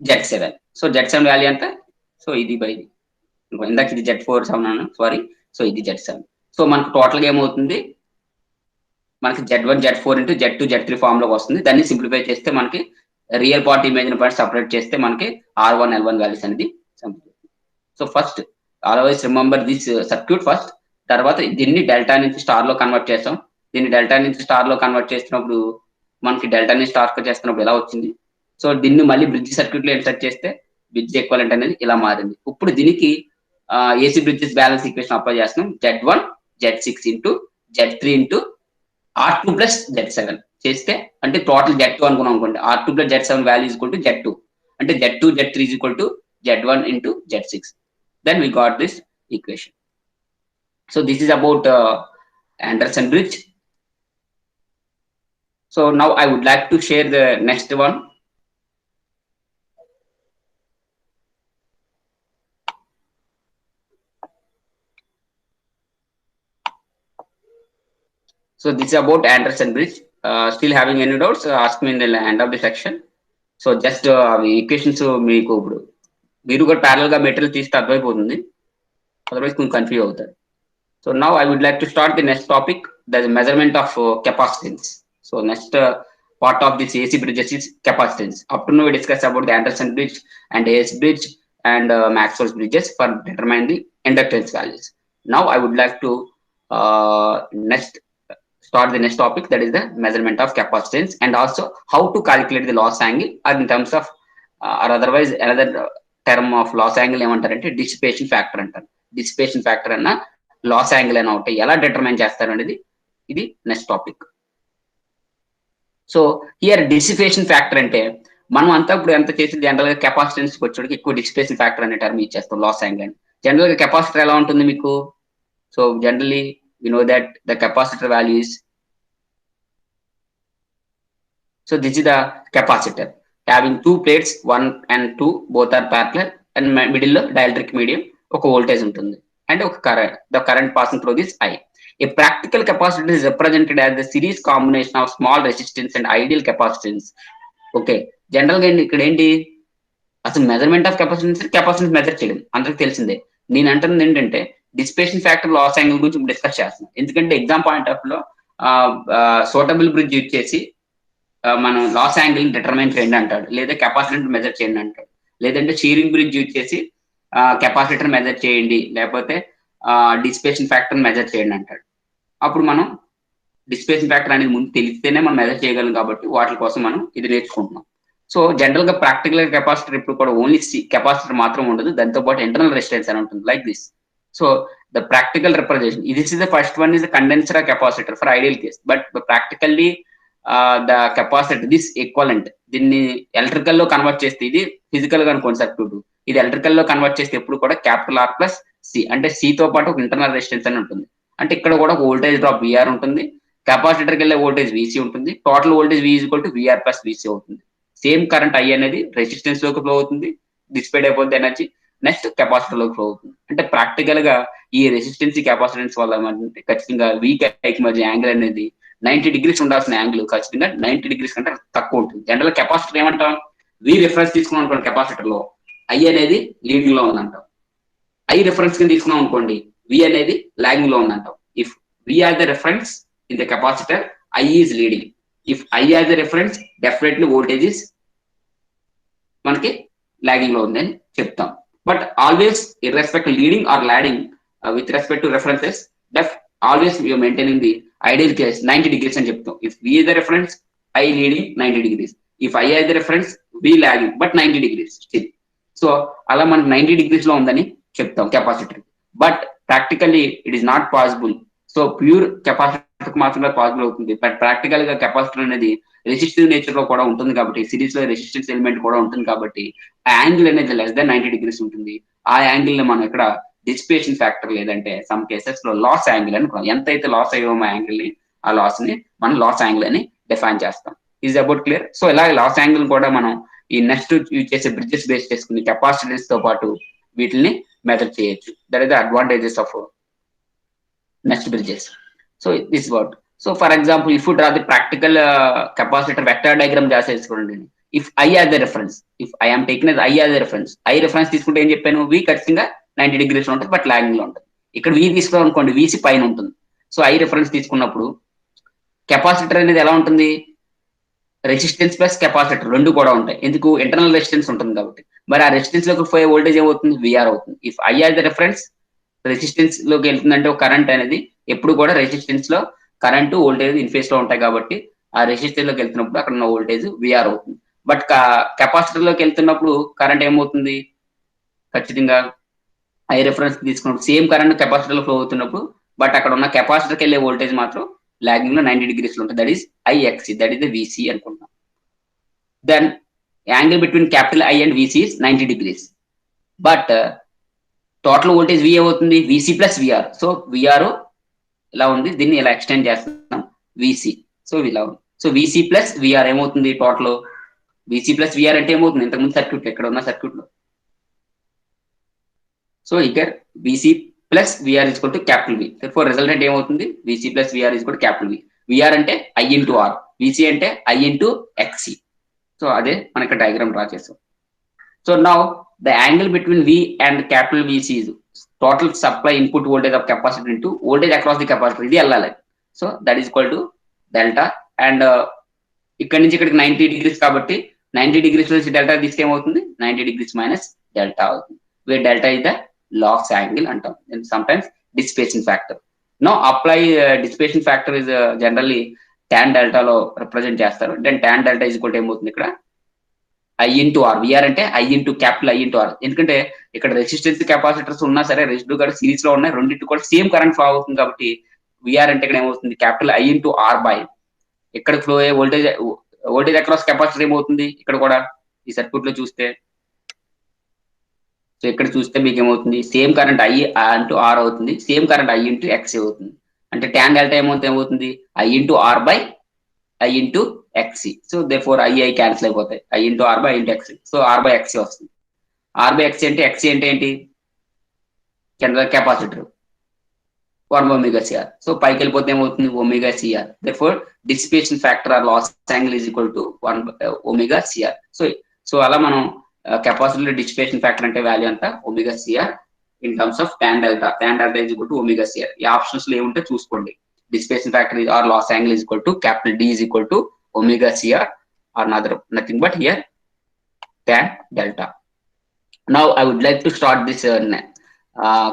Z7. So Z7 value ఎంత? సో ఇది బై ఇది. ఇందాక ఇది Z4 7 సారీ. సో ఇది Z7. సో మనకు టోటల్గా ఏమవుతుంది? మనకి Z1 Z4 into Z2 Z3 form లోకి వస్తుంది. దాన్ని సింప్లిఫై చేస్తే మనకి real part imaginary part separate చేస్తే మనకి R1 L1 వాల్యూస్ అనేది so first always remember this circuit first. తర్వాత దీన్ని డెల్టా నుంచి స్టార్ లో కన్వర్ట్ చేస్తాం. దీన్ని డెల్టా నుంచి స్టార్ లో కన్వర్ట్ చేసినప్పుడు మనకి డెల్టా నుంచి స్టార్ కు చేస్తున్నప్పుడు ఎలా వచ్చింది? సో దీన్ని మళ్ళీ బ్రిడ్జ్ సర్క్యూట్ లో ఇన్సర్ట్ చేస్తే బ్రిడ్జ్ ఈక్వలెంట్ అనేది ఇలా మారింది. ఇప్పుడు దీనికి AC bridges balance equation apply చేస్తున్నాం. Z1 Z6 into Z3 into R2 plus Z7 చేస్తే అంటే టోటల్ Z2 అనుకున్నాం అనుకోండి. R2 plus Z7 value is equal to Z2 అంటే Z2 Z3 is equal to Z1 into Z6. Then we got this equation. So this is about Anderson bridge. So now I would like to share the next one. So this is about Anderson bridge. Still having any doubts? Ask me in the end of the section. So just equations మీకు ఇప్పుడు మీరు కూడా parallel గా material తీస్తే అర్థమైపోతుంది. Otherwise కొంచెం confuse అవుతారు. So now I would like to start the next topic, the measurement of capacitance. So next part of this AC bridges is capacitance. Up to now we discussed about the Anderson bridge and AS bridge and Maxwell's bridges for determining the inductance values. Now I would like to start the next topic, that is the measurement of capacitance and also how to calculate the loss angle, or in terms of or otherwise another term of loss angle ఏమంటారంటే dissipation factor అంటారు. dissipation factor అన్న loss angle అయినా ఒకటి ఎలా determine చేస్తారు అనేది ఇది next topic. So here dissipation factor అంటే మనం అంతా ఇప్పుడు ఎంత చేసి జనరల్ గా కెపాసిటెన్స్ వచ్చేటికి ఎక్కువ డిసిపేషన్ ఫ్యాక్టర్ అనే టర్మ్ ఇచ్చేస్తాం లాస్ యాంగిల్ అని. జనరల్ గా కెపాసిటర్ ఎలా ఉంటుంది మీకు? So generally we know that the capacitor value is, so this is the capacitor having 2 plates 1 and 2 both are parallel and middle లో డైఎలక్ట్రిక్ మీడియం, ఒక voltage ఉంటుంది and ఒక current, the current passing through this I. A practical capacitor is represented as the series combination of small resistance and ideal capacitance. Okay, general గా ఇక్కడ ఏంటి అసలు measurement of capacitance measure చేయడం అందరికి తెలిసిందే. నేను అంటున్నది ఏంటంటే డిసిపేషన్ ఫ్యాక్టర్ లాస్ యాంగిల్ గురించి డిస్కస్ చేస్తున్నాను. ఎందుకంటే ఎగ్జామ్ పాయింట్ ఆఫ్ లో సూటబుల్ బ్రిడ్జ్ యూజ్ చేసి మనం లాస్ యాంగిల్ డిటర్మైన్ చేయండి అంటాడు, లేదా కెపాసిటర్ మెజర్ చేయండి అంటాడు, లేదంటే షీరింగ్ బ్రిడ్జ్ యూజ్ చేసి కెపాసిటర్ మెజర్ చేయండి, లేకపోతే డిసిపేషన్ ఫ్యాక్టర్ మెజర్ చేయండి అంటాడు. అప్పుడు మనం డిసిపేషన్ ఫ్యాక్టర్ అనేది ముందు తెలిస్తేనే మనం మెజర్ చేయగలం కాబట్టి వాటి కోసం మనం ఇది నేర్చుకుంటున్నాం. సో జనరల్ గా ప్రాక్టికల్ కెపాసిటర్ ఇప్పుడు కూడా ఓన్లీ కెపాసిటర్ మాత్రం ఉండదు, దాంతో పాటు ఇంటర్నల్ రెసిస్టెన్స్ అని ఉంటుంది like this. So the practical representation this is the first one is the condenser capacitor for ideal case, but practically the capacitor this equivalent, దీన్ని ఎలక్ట్రికల్ లో కన్వర్ట్ చేస్తే ఇది ఫిజికల్ గా అనుకోండి సర్క్యూట్, ఇది ఎలక్ట్రికల్ లో కన్వర్ట్ చేస్తే ఎప్పుడు కూడా క్యాపిటల్ R ప్లస్ సి, అంటే సి తో పాటు ఒక ఇంటర్నల్ రెసిస్టెన్స్ అని ఉంటుంది. అంటే ఇక్కడ కూడా ఒక వోల్టేజ్ డ్రాప్ VR ఉంటుంది, కెపాసిటర్కి వెళ్ళే వోల్టేజ్ VC ఉంటుంది, total voltage V equal to VR plus VC అవుతుంది. సేమ్ కరెంట్ I అనేది రెసిస్టెన్స్ లోకి ఫ్లో అవుతుంది, డిస్పేట్ అయిపోతుంది ఎనర్జీ, నెక్స్ట్ కెపాసిటర్ లోకి ఫ్లో అవుతుంది. అంటే ప్రాక్టికల్ గా ఈ రెసిస్టెన్స్ కెపాసిటెన్స్ వల్ల అంటే ఖచ్చితంగా వీక్ ఐకి మధ్య యాంగిల్ అనేది 90 degrees ఉండాల్సిన యాంగిల్ ఖచ్చితంగా 90 degrees కంటే తక్కువ ఉంటుంది. జనరల్ కెపాసిటర్ ఏమంటాం, V రిఫరెన్స్ తీసుకున్నాం అనుకోండి, కెపాసిటర్ లో I అనేది లీడింగ్ లో ఉందంటాం, I రిఫరెన్స్ కింద తీసుకున్నాం అనుకోండి V అనేది లాగింగ్ లో ఉందంటాం. If V are the reference in the capacitor, I is leading. If I as a reference, definitely voltage is మనకి lagging లో ఉందని చెప్తాం. But always irrespective leading or lagging with respect to references, always we are maintaining the ideal case 90 degrees అని చెప్తాం. If V is the reference, I leading 90 degrees. If I as the reference, V lagging but 90 degrees still. So అలా మనకి 90 degrees లో ఉందని చెప్తాం capacitor. But practically it is not possible. So pure capacitor మాత్రమే possible అవుతుంది. But practical గా capacitor అనేది resistive nature లో కూడా ఉంటుంది కాబట్టి, సిరీస్ లో రెసిస్టెన్స్ ఎలిమెంట్ కూడా ఉంటుంది కాబట్టి ఆ యాంగిల్ అనేది లెస్ దాన్ 90 degrees ఉంటుంది. ఆ యాంగిల్ ని మనం ఇక్కడ డిసిపేషన్ ఫ్యాక్టర్ లేదంటే సమ్ కేసెస్ లో లాస్ యాంగిల్ అని, ఎంతైతే లాస్ అయ్యామో ఆ యాంగిల్ ని, ఆ లాస్ ని మనం లాస్ యాంగిల్ అని డిఫైన్ చేస్తాం. Is about clear. సో ఇలా లాస్ యాంగిల్ కూడా మనం ఈ నెక్స్ట్ యూజ్ చేసే బ్రిడ్జెస్ బేస్ చేసుకుని కెపాసిటెన్స్ తో పాటు వీటిని మెజర్ చేయొచ్చు. That is the advantages of next bridges. So this what. So for example if you draw the practical capacitor vector diagram చేసేసుకోండి. If I as the reference, if I am taking I as the reference, I reference తీసుకుంటే ఏం చెప్పాను, వి ఖచ్చితంగా 90 degrees లో ఉంటుంది, but logging లో ఉంటుంది. ఇక్కడ వి తీసుకున్నాం అనుకోండి, వీసి పైన ఉంటుంది. సో ఐ రెఫరెన్స్ తీసుకున్నప్పుడు కెపాసిటర్ అనేది ఎలా ఉంటుంది, రెసిస్టెన్స్ ప్లస్ కెపాసిటర్ రెండు కూడా ఉంటాయి. ఎందుకు, ఇంటర్నల్ రెసిస్టెన్స్ ఉంటుంది కాబట్టి. మరి ఆ రెసిస్టెన్స్ లోకి పోయే వోల్టేజ్ ఏమవుతుంది, విఆర్ అవుతుంది. If I as the reference, resistance లోకి వెళ్తుందంటే ఒక కరెంట్ అనేది ఎప్పుడు కూడా రెసిస్టెన్స్ లో కరెంటు వోల్టేజ్ ఇన్ఫేస్ లో ఉంటాయి కాబట్టి ఆ రెసిస్టెన్స్ లోకి వెళ్తున్నప్పుడు అక్కడ ఉన్న వోల్టేజ్ విఆర్ అవుతుంది. బట్ కెపాసిటర్ లోకి వెళ్తున్నప్పుడు కరెంట్ ఏమవుతుంది, ఖచ్చితంగా ఐ రెఫరెన్స్ తీసుకున్నప్పుడు సేమ్ కరెంట్ కెపాసిటర్ లో ఫ్లో అవుతున్నప్పుడు, బట్ అక్కడ ఉన్న కెపాసిటర్కి వెళ్ళే వోల్టేజ్ మాత్రం లాగింగ్ లో 90 degrees లో ఉంటుంది. That is IXC, that is the VC అనుకుంటున్నాం. Then angle between capital I and VC is 90 degrees. But total voltage V అవుతుంది VC plus VR. So VR ఇలా ఉంది, దీన్ని ఇలా ఎక్స్టెండ్ చేస్తున్నాం విసి. సో ఇలా ఉంది. సో విసి ప్లస్ విఆర్ ఏమవుతుంది టోటల్, విసి ప్లస్ విఆర్ అంటే ఏమవుతుంది, ఇంతకుముందు సర్క్యూట్ ఇక్కడ ఉన్న సర్క్యూట్ లో. సో ఇక్కడ VC plus VR is equal to capital V. For resultant ఏమవుతుంది, VC plus VR is equal to capital V. VR అంటే ఐ ఇంటూ ఆర్, విసి అంటే ఐ ఇంటూ ఎక్సి. సో అదే మన ఇక్కడ డయాగ్రామ్ డ్రా చేస్తాం. So now the angle between V and capital VC is total supply input voltage of capacitor into voltage across the capacitor, ఇది వెళ్ళాలి. So that is equal to delta. And ఇక్కడ నుంచి ఇక్కడికి 90 degrees కాబట్టి 90 degrees నుంచి delta తీస్తే ఏమవుతుంది, 90 degrees minus delta అవుతుంది. Where delta is the loss angle అంటాం, sometimes dissipation factor. No apply dissipation factor is generally tan డెల్టాలో రిప్రజెంట్ చేస్తారు. Then tan delta is equal to ఏమవుతుంది ఇక్కడ ఐ ఇంటూ ఆర్. విఆర్ అంటే I into capital I into R. ఎందుకంటే ఇక్కడ resistance capacitors ఉన్నా సరే రెసిస్టివ్ కూడా సిరీస్ లో ఉన్నాయి, రెండింటి కూడా సేమ్ కరెంట్ ఫ్లో అవుతుంది కాబట్టి విఆర్ అంటే ఇక్కడ ఏమవుతుంది capital I into R by ఇక్కడ ఫ్లో అయ్యే వోల్టేజ్ అక్రాస్ కెపాసిటర్ ఏమవుతుంది ఇక్కడ కూడా ఈ సర్క్యూట్ లో చూస్తే. సో ఇక్కడ చూస్తే మీకు ఏమవుతుంది, same current I into R అవుతుంది, same current I into X అవుతుంది. అంటే ట్యాన్ డెల్టా ఏమవుతుంది I into R by I into XC. So therefore I cancel అయిపోతాయి, I into R by into XC. So R by XC వస్తుంది. R by ఎక్సి అంటే ఎక్సి అంటే ఏంటి, కింద కెపాసిటర్ 1 omega cr. సో పైకి వెళ్ళిపోతే ఏమవుతుంది omega CR. Therefore dissipation factor or loss angle is equal to 1 omega cr. So అలా మనం కెపాసిటర్ డిసిపేషన్ ఫ్యాక్టర్ అంటే వాల్యూ అంతా omega CR in terms of tan delta. tan delta is equal to omega CR. ఈ options లో ఏముంటే చూసుకోండి. Dissipation factor or loss angle is equal to capital D is equal to omega CR or nothing but here tan delta. Now I would like to start this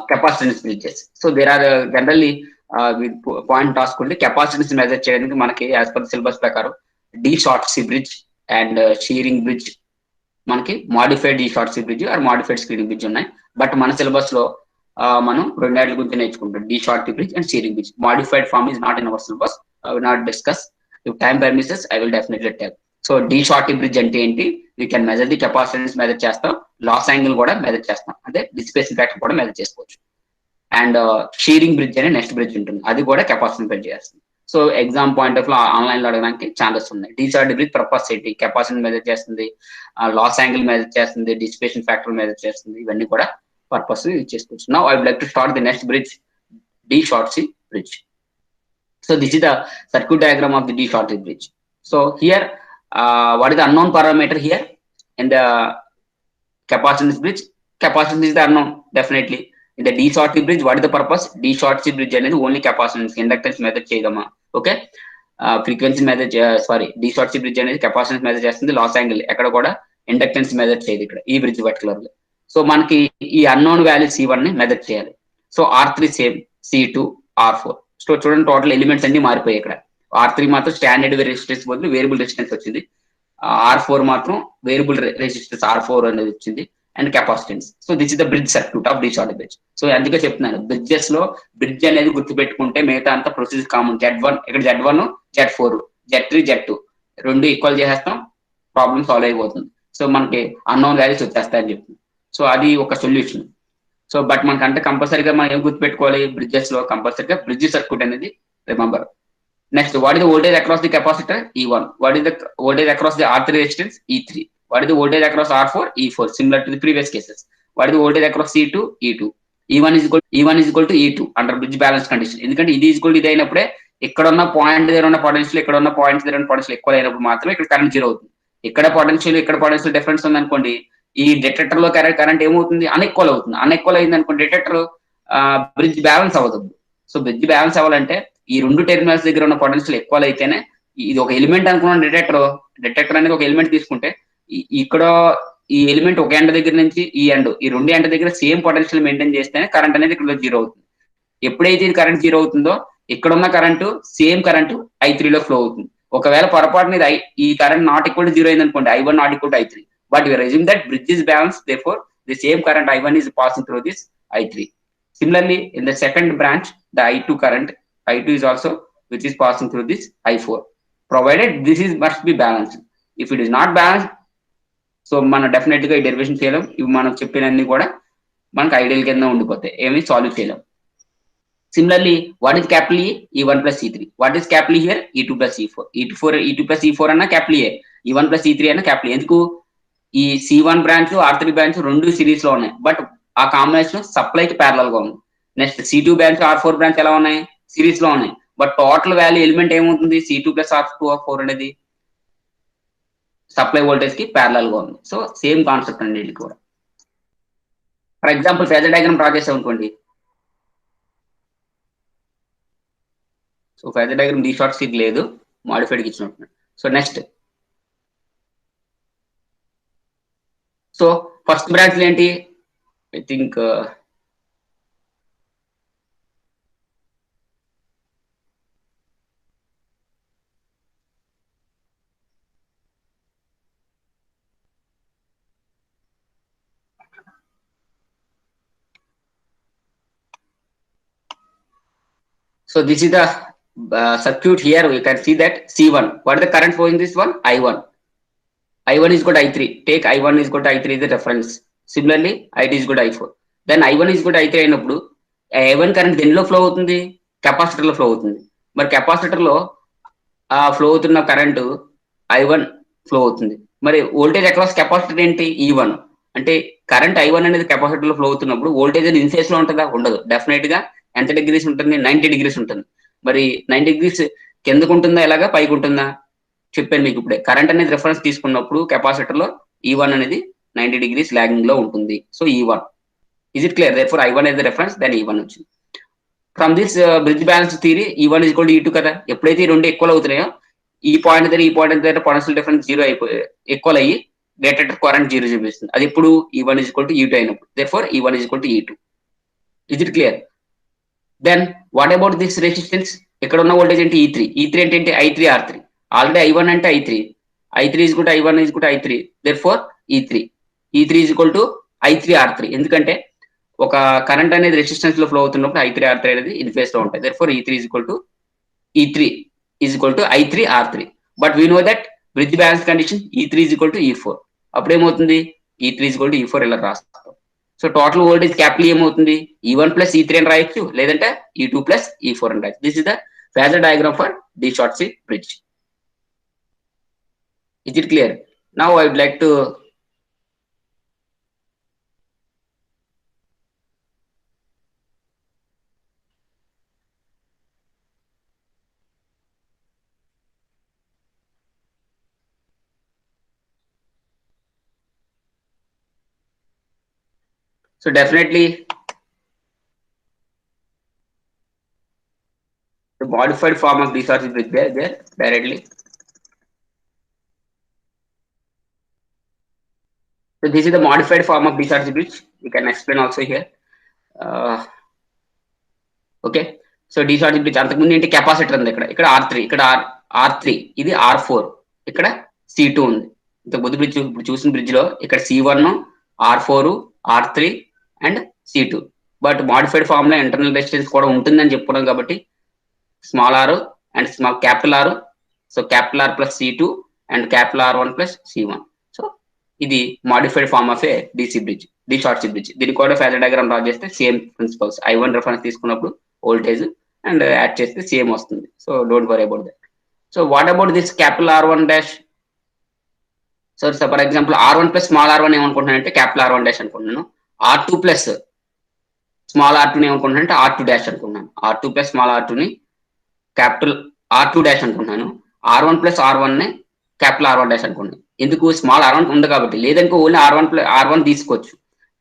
capacitance bridges. So there are generally point రాసుకోండి. Capacitance measure చేయడానికి మనకి as per syllabus ప్రకారం de Sauty bridge and Schering bridge, మనకి modified de Sauty bridge or modified screening bridge ఉన్నాయి. But మన syllabus లో మనం రెండేళ్ల గురించి నేర్చుకుంటాం, de Sauty bridge and Schering bridge. Modified form is not in our syllabus, I will not discuss. If time permits I will definitely tell. So de Sauty bridge అంటే ఏంటి, we can measure the capacitance measure చేస్తాం, loss angle కూడా measure చేస్తాం, అంటే dissipation factor కూడా measure చేసుకోవచ్చు. And Schering bridge అనే next bridge ఉంటుంది, అది కూడా కెపాసిటెన్స్ మెజర్ చేస్తుంది. సో ఎగ్జామ్ పాయింట్ ఆఫ్ లో ఆన్లైన్ లో అడగడానికి ఛాన్సెస్ ఉన్నాయి. డి షార్ట్ బ్రిడ్జ్ పర్పస్ ఏంటి, కెపాసిటీ మెజర్ చేస్తుంది, లాస్ యాంగిల్ మెజర్ చేస్తుంది, డిసిపేషన్ ఫ్యాక్టర్ మెజర్ చేస్తుంది, ఇవన్నీ కూడా పర్పస్ యూజ్ చేసుకోవచ్చు. Now I would like to start the next bridge, de Sauty bridge. So this is the circuit diagram of the D shortcy bridge. So here, what is the unknown parameter here in the capacitance bridge? Capacitance is the unknown, definitely. In the D shortcy bridge, what is the purpose? D shortcy bridge అనేది only capacitance, inductance measure చేయదమ్మా. Okay, frequency measure D shortcy bridge అనేది capacitance measure చేస్తుంది, loss angle ఎక్కడ కూడా inductance measure చేయదు ఇక్కడ ఈ bridge particular గా. సో మనకి ఈ అన్నోన్ వాల్యూ C1 ని మెజర్ చేయాలి. So R3 same, C2, R4. So చూడండి టోటల్ ఎలిమెంట్స్ అన్ని మారిపోయాయి. ఇక్కడ R3 మాత్రం స్టాండర్డ్ రెసిస్టెన్స్ బదులు వేరియబుల్ రెసిస్టెన్స్ వచ్చింది, R4 మాత్రం వేరియబుల్ రెసిస్టెన్స్ R4 అనేది వచ్చింది, and capacitance. So this is the bridge circuit of De Sauty bridge. సో అందుకే చెప్తున్నాను, బ్రిడ్జెస్ లో బ్రిడ్జ్ అనేది గుర్తుపెట్టుకుంటే మిగతా అంతా ప్రొసీజర్ కామన్. Z1 ఇక్కడ Z1, Z4, Z3, Z2 రెండు ఈక్వల్ చేసేస్తాం, ప్రాబ్లమ్ సాల్వ్ అయిపోతుంది. సో మనకి అన్నోన్ వాల్యూస్ వచ్చేస్తాయని చెప్తుంది. సో అది ఒక సొల్యూషన్. సో బట్ మనకంటే కంపల్సరీగా మనం ఏం గుర్తుపెట్టుకోవాలి, బ్రిడ్జెస్ లో కంపల్సరీగా బ్రిడ్జ్ సర్క్యూట్ అనేది remember. Next, what is the voltage across the capacitor E1, what is the voltage across the R3 resistance E3, what is the voltage across R4 E4, similar to the previous cases. What is the voltage across C2 E2. E1 is equal to E2 under bridge balance condition. ఎందుకంటే ఇది equal ఇది అయినప్పుడే ఇక్కడ ఉన్న point దగ్గర ఉన్న potential ఇక్కడ ఉన్న పాయింట్స్ దగ్గర ఉన్న పొటెన్షియల్ ఎక్కువ అయినప్పుడు మాత్రమే ఇక్కడ కరెంట్ జీరో అవుతుంది. ఇక్కడ పొటెన్షియల్ డిఫరెన్స్ ఉంది అనుకోండి, ఈ డిటెక్టర్ లో కరెంట్ ఏమవుతుంది, అన్ఈక్వల్ అవుతుంది. అన్ఈక్వల్ అయింది అనుకోండి, డిటెక్టర్ బ్రిడ్జ్ బ్యాలెన్స్ అవ్వదు. సో బ్రిడ్జ్ బ్యాలెన్స్ అవ్వాలంటే ఈ రెండు టెర్మినల్స్ దగ్గర ఉన్న పొటెన్షియల్ ఎక్కువ అయితేనే, ఇది ఒక ఎలిమెంట్ అనుకున్నాను, డిటెక్టర్ అనేది ఒక ఎలిమెంట్ తీసుకుంటే ఇక్కడ ఈ ఎలిమెంట్ ఒక ఎండ్ దగ్గర నుంచి ఈ రెండు ఎండ్ దగ్గర సేమ్ పొటెన్షియల్ మెయింటైన్ చేస్తేనే కరెంట్ అనేది ఇక్కడ జీరో అవుతుంది. ఎప్పుడైతే ఇది కరెంట్ జీరో అవుతుందో ఇక్కడ ఉన్న కరెంటు సేమ్ కరెంటు I3 లో ఫ్లో అవుతుంది. ఒకవేళ పొరపాటున ఈ current not equal to zero అయింది అనుకోండి, I1 not equal to I3, but we assume that bridge is balance, therefore the same current I1 is passing through this I3. Similarly, in the second branch, the I2 is also which is passing through this I4, provided this is must be balanced. If it is not balanced, so మనం definite గా ఈ derivation చేయలేం. ఇవి మనం చెప్పినన్ని కూడా మనకు ideal కింద ఉండిపోతాయి, ఏమి సాల్వ్ చేయలేం. Similarly, what is capital E? E1 plus E3. What is capital E here? E2 plus E4. E2 plus E4 అన్న capital E. E1 plus E3 అన్న capital E. ఎందుకు? ఈ C1 బ్రాంచ్ R3 బ్రాంచ్ రెండు series లో ఉన్నాయి, but ఆ combination సప్లైకి parallel గా ఉంది. Next C2 branch R4 branch ఎలా ఉన్నాయి? సిరీస్ లో ఉన్నాయి, బట్ టోటల్ వాల్యూ ఎలిమెంట్ ఏమవుతుంది? C2 plus R4 అనేది సప్లై వోల్టేజ్ కి ప్యారలల్ గా ఉంది. సో సేమ్ కాన్సెప్ట్ అండి ఇది కూడా. For example phasor diagram draw చేసాం అనుకోండి. సో ఫేజర్ డయాగ్రామ్ డి షార్ట్ సీట్ లేదు, మాడిఫైడ్ కి ఇచ్చినట్టు. So next, so first branch ఏంటి? I think so this is the circuit. Here we can see that C1, what is the current flowing this one? I1 is equal to I3. Take I1 is equal to I3 is the reference. Similarly, I2 is equal to I4. Then I1 is equal to I3 అయినప్పుడు I1 current దేనిలో flow అవుతుంది? Capacitor లో flow అవుతుంది. మరి capacitor లో flow అవుతున్న current I1 flow అవుతుంది. మరి వోల్టేజ్ అక్రాస్ కెపాసిటర్ ఏంటి? E1. అంటే కరెంట్ I1 అనేది కెపాసిటర్ లో ఫ్లో అవుతున్నప్పుడు వోల్టేజ్ అనేది ఇన్ ఫేస్ లో ఉంటుందా? ఉండదు. డెఫినెట్ గా ఎంత డిగ్రీస్ ఉంటుంది? 90 డిగ్రీస్ ఉంటుంది. మరి 90 డిగ్రీస్ కిందకు ఉంటుందా, ఎలాగా పైకి ఉంటుందా? చెప్పాను మీకు ఇప్పుడే. కరెంట్ అనేది రిఫరెన్స్ తీసుకున్నప్పుడు కెపాసిటర్ లో E1 అనేది 90 డిగ్రీస్ లాగింగ్ లో ఉంటుంది. So E1 is it clear? Therefore I1 is the reference, then E1 వచ్చింది. From this bridge balance theory E1 is equal to E2 కదా. ఎప్పుడైతే ఈ రెండు ఈక్వల్ అవుతున్నాయో ఈ పాయింట్ దగ్గర పొటెన్షియల్ డిఫరెన్స్ జీరో ఈక్వల్ అయ్యి డిటెక్టర్ కరెంట్ జీరో చూపిస్తుంది. అది ఇప్పుడు E1 is equal to E2 అయినప్పుడు, therefore E1 is equal to E2. Is it clear? Then what about this resistance? ఇక్కడ ఉన్న వోల్టేజ్ ఏంటి? E3 అంటే I3 R3. ఆల్రెడీ I1 అంటే I3 is equal to I1 is equal to I3, therefore E3 is equal to I3 R3. ఎందుకంటే ఒక current అనేది resistance లో flow అవుతున్నప్పుడు I3 R3 అనేది ఇన్ ఫేస్ లో ఉంటాయి. therefore E3 is equal to I3 R3. But we know that bridge balance condition E3 is equal to E4. అప్పుడు ఏమవుతుంది? E3 is equal to E4 ఇలా రాస్తాం. సో టోటల్ వోల్టేజ్ క్యాపిటల్ ఏమవుతుంది? E1 plus E3 అని రాయొచ్చు, లేదంటే E2 plus E4 అని రాయొచ్చు. This is the phasor diagram for De Sauty bridge. Is it clear? Now I would like to so definitely the modified form of DC bridge there directly. So this is the modified form of DC bridge. We can explain also here. Okay. So de Sauty bridge అంతకుముందు ఏంటి? Capacitor ఉంది ఇక్కడ R3, ఇక్కడ R3, ఇది R4, ఇక్కడ C2 ఉంది. ఇంతకుముందు bridge ఇప్పుడు చూసిన బ్రిడ్జ్ లో ఇక్కడ C1, R4, R3 and C2. But modified form లో ఇంటర్నల్ రెసిస్టెన్స్ కూడా ఉంటుందని చెప్పుకున్నాం కాబట్టి small R and small capital R. So capital R plus C2 and capital R1 plus C1. So ఇది modified form of a DC bridge, de Sauty bridge. దీనికి కూడా phasor diagram draw చేస్తే same principles. I1 reference తీసుకున్నప్పుడు voltage and add చేస్తే same వస్తుంది. So don't worry about that. So what about this capital R1 dash? So for example R1 plus small R1 ఏమనుకుంటున్నానంటే capital R1 dash అనుకుంటున్నాను. R2 plus small R2 ఏమనుకుంటున్నానంటే R2 dash అనుకుంటున్నాను. R2 plus small R2ని capital R2 dash అనుకుంటున్నాను. R1 plus R1 ని capital R1 dash అనుకోండి. ఎందుకు small R1 ఉంది కాబట్టి, లేదనుకో ఓన్లీ R1 తీసుకోవచ్చు.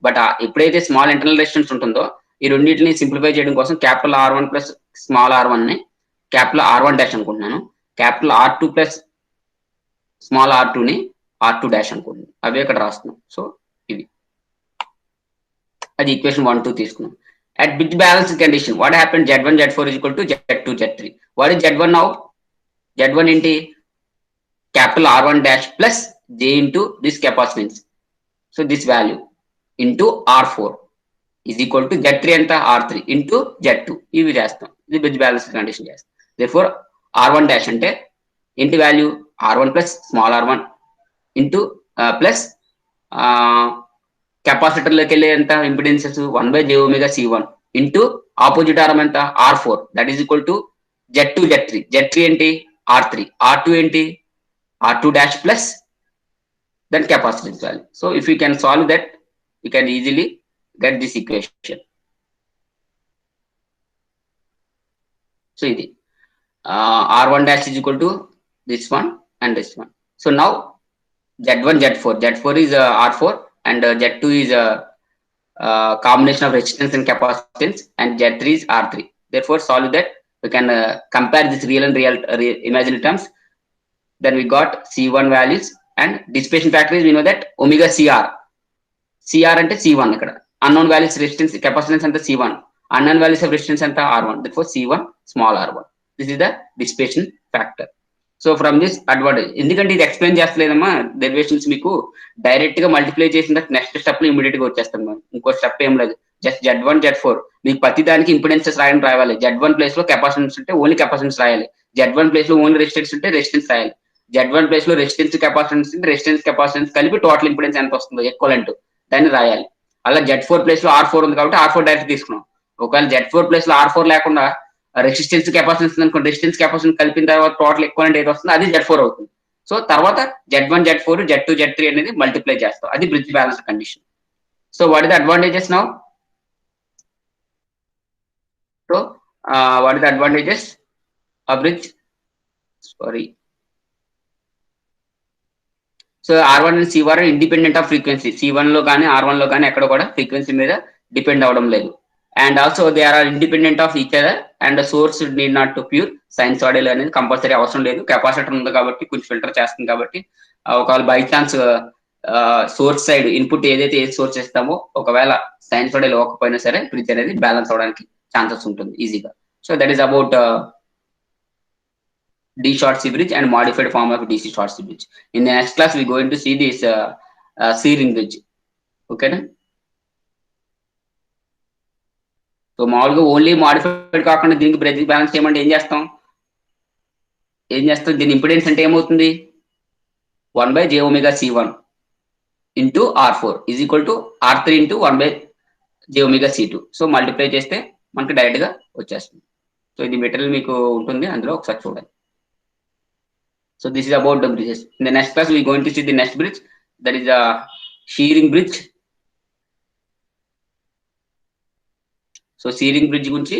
బట్ ఎప్పుడైతే స్మాల్ ఇంటర్నల్ రెసిస్టెన్స్ ఉంటుందో ఈ రెండింటిని సింప్లిఫై చేయడం కోసం capital R1 plus small R1 ని క్యాపిటల్ R1 డాష్ అనుకుంటున్నాను. Capital R2 plus small R2 ని R2 డాష్ అనుకుంటున్నాను. అవే ఇక్కడ రాస్తున్నాం. సో ఇది అది ఈక్వేషన్ 1, 2 తీసుకున్నాం. At bridge balance condition, what happened? Z1, Z4 is equal to Z2, Z3. What is Z1 now? Z1 into capital R1 dash plus J into this capacitance. So this value into R4 is equal to Z3 and R3 into Z2. ఇవి చేస్తాం. ఇది bridge balance condition చేస్తాం. Therefore R1 dash అంటే into value R1 plus small R1 into plus capacitor లోకి వెళ్ళే ఎంత impedances 1/j ω C1 into opposite arm ఎంత R4 that is equal to Z2 Z3. Z3 ఏంటి R3, R2 ఏంటి R2 dash plus then capacitance value. So if you can solve that you can easily get this equation. So ఇది R1 dash is equal to this one and this one. So now Z1 Z4 is R4 and Z2 is a combination of resistance and capacitance and Z3 is R3. Therefore solve that we can compare this real and imaginary terms. Then we got C1 values and dissipation factor is we know that omega CR ante C1 ikkada unknown values resistance capacitance ante C1 unknown values of resistance ante R1. Therefore C1 small R1. This is the dissipation factor. So from this advantage, ఎందుకంటే ఇది explain చేస్తలేదమ్మా derivations మీకు direct గా multiply చేసిన next step లో immediate గా వచ్చేస్తాం. ఇంకో step ఏం లేదు, జస్ట్ Z1 Z4 మీకు ప్రతి దానికి ఇంపిడెన్సెస్ రాయాలి. Z1 ప్లేస్ లో కెపాసిటెన్స్ ఉంటే ఓన్లీ కెపాసిటెన్స్ రాయాలి. Z1 ప్లేస్ లో ఓన్లీ రెసిస్టెన్స్ ఉంటే రెసిస్టెన్స్ రాయాలి. Z1 ప్లేస్ లో రెసిస్టెన్స్ కెపాసిటెన్స్ ఉంటే రెసిస్టెన్స్ కెపాసిటెన్స్ కలిపి టోటల్ ఇంపిడెన్స్ ఎంత వస్తుందో ఈక్వలెంట్ దాన్ని రాయాలి. అలా Z4 ప్లేస్ లో R4 ఉంది కాబట్టి R4 డైరెక్ట్ తీసుకున్నాం. ఒకవేళ Z4 ప్లేస్ లో R4 లేకుండా రెసిస్టెన్స్ కెపాసిటెన్స్ అనుకోండి, రెసిస్టెన్స్ కెపాసిటెన్స్ కలిపిన తర్వాత టోటల్ ఈక్వలెంట్ ఏది వస్తుందో అది Z4 అవుతుంది. సో తర్వాత Z1 Z4 Z2 Z3 అనేది మల్టిప్లై చేస్తాం. అది bridge balance condition. So what is the advantages now? So what is the advantages of bridge? So R1 and C1 independent off frequency. C1 లో కానీ R1 లో కానీ ఎక్కడ కూడా ఫ్రీక్వెన్సీ మీద డిపెండ్ అవడం లేదు. And also they are independent of each other and the source need not to pure sinusoidal అనేది కంపల్సరీ అవసరం లేదు. కెపాసిటర్ ఉంది కాబట్టి కొంచెం ఫిల్టర్ చేస్తుంది కాబట్టి ఒకవేళ by chance source side input ఏదైతే ఏ సోర్స్ ఇస్తామో ఒకవేళ సైనుసోయిడల్ ఇవ్వకపోయినా సరే బ్రిడ్జ్ అనేది బ్యాలెన్స్ అవడానికి ఛాన్సెస్ ఉంటుంది ఈజీగా. So that is about D Shorty bridge and modified form of DC Shorty bridge. In the next class we are going to see this C-ring bridge. Okay na? So మామూలుగా only modified కాకుండా దీనికి bridge balance చేయమంటే ఏం చేస్తాం? దీని impedance అంటే ఏమవుతుంది? 1/j C1 into R4 is equal to R3 into 1/j C2. So multiply చేస్తే మనకి డైరెక్ట్ గా వచ్చేస్తుంది. సో ఇది మెటీరియల్ మీకు ఉంటుంది, అందులో ఒకసారి చూడండి. So this is about the bridges. In the next class we going to see the next bridge, that is the shearing bridge. So shearing bridge గురించి